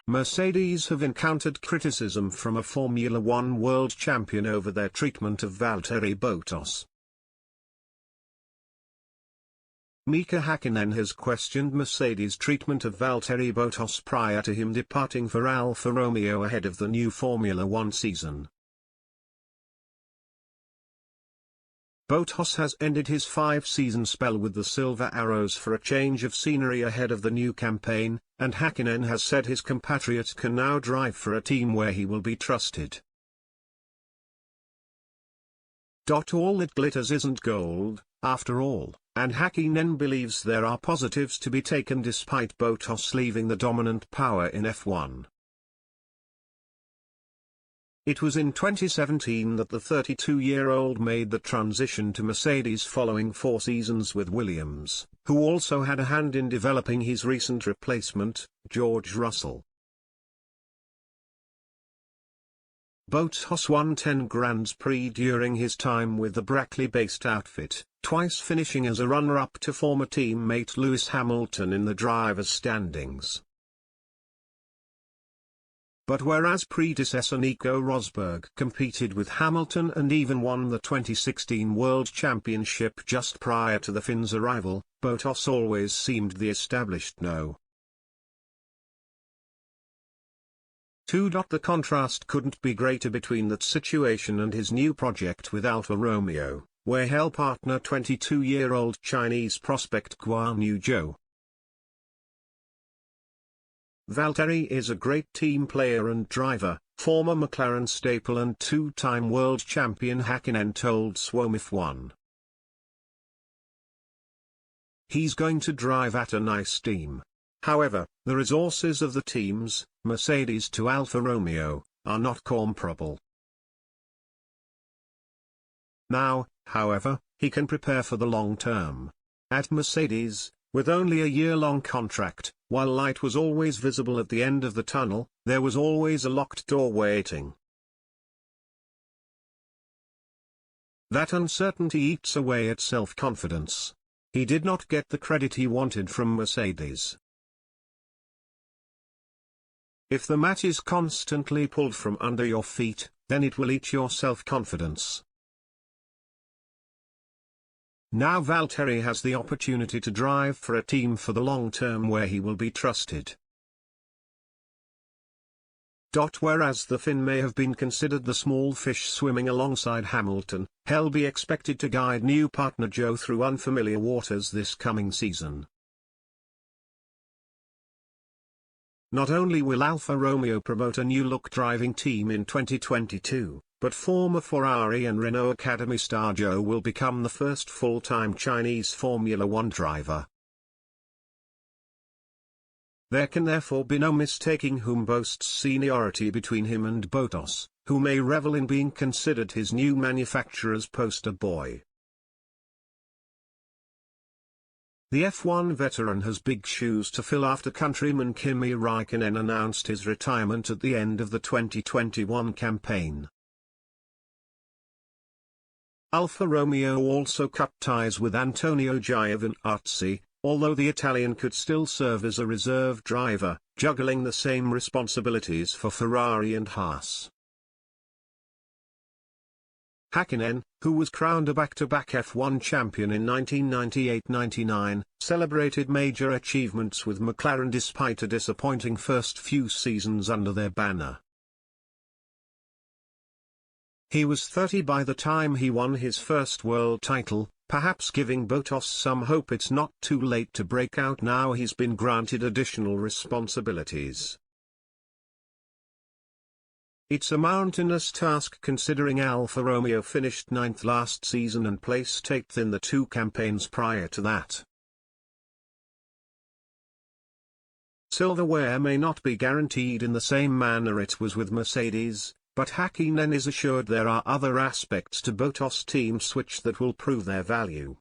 Mercedes have encountered criticism from a Formula One world champion over their treatment of Valtteri Bottas. Mika Hakkinen has questioned Mercedes' treatment of Valtteri Bottas prior to him departing for Alfa Romeo ahead of the new Formula One season. Bottas has ended his 5-season spell with the Silver Arrows for a change of scenery ahead of the new campaign, and Hakkinen has said his compatriot can now drive for a team where he will be trusted. All that glitters isn't gold, after all, and Hakkinen believes there are positives to be taken despite Bottas leaving the dominant power in F1. It was in 2017 that the 32-year-old made the transition to Mercedes following 4 seasons with Williams, who also had a hand in developing his recent replacement, George Russell. Bottas won 10 Grands Prix during his time with the Brackley-based outfit, twice finishing as a runner-up to former teammate Lewis Hamilton in the drivers' standings. But whereas predecessor Nico Rosberg competed with Hamilton and even won the 2016 World Championship just prior to the Finn's arrival, Bottas always seemed the established no. The contrast couldn't be greater between that situation and his new project with Alfa Romeo, where he'll partner 22-year-old Chinese prospect Guan Yu Zhou. Valtteri is a great team player and driver, former McLaren staple and 2-time world champion Hakkinen told SWOMF1. He's going to drive at a nice team. However, the resources of the teams, Mercedes to Alfa Romeo, are not comparable. Now, however, he can prepare for the long term. At Mercedes, with only a year-long contract, while light was always visible at the end of the tunnel, there was always a locked door waiting. That uncertainty eats away at self-confidence. He did not get the credit he wanted from Mercedes. If the mat is constantly pulled from under your feet, then it will eat your self-confidence. Now Valtteri has the opportunity to drive for a team for the long term where he will be trusted. Whereas the Finn may have been considered the small fish swimming alongside Hamilton, he'll be expected to guide new partner Zhou through unfamiliar waters this coming season. Not only will Alfa Romeo promote a new-look driving team in 2022, but former Ferrari and Renault Academy star Zhou will become the first full-time Chinese Formula One driver. There can therefore be no mistaking whom boasts seniority between him and Bottas, who may revel in being considered his new manufacturer's poster boy. The F1 veteran has big shoes to fill after countryman Kimi Raikkonen announced his retirement at the end of the 2021 campaign. Alfa Romeo also cut ties with Antonio Giovinazzi, although the Italian could still serve as a reserve driver, juggling the same responsibilities for Ferrari and Haas. Hakkinen, who was crowned a back-to-back F1 champion in 1998-99, celebrated major achievements with McLaren despite a disappointing first few seasons under their banner. He was 30 by the time he won his first world title, perhaps giving Bottas some hope it's not too late to break out now he's been granted additional responsibilities. It's a mountainous task considering Alfa Romeo finished 9th last season and placed 8th in the 2 campaigns prior to that. Silverware may not be guaranteed in the same manner it was with Mercedes, but Hakkinen is assured there are other aspects to Bottas' team switch that will prove their value.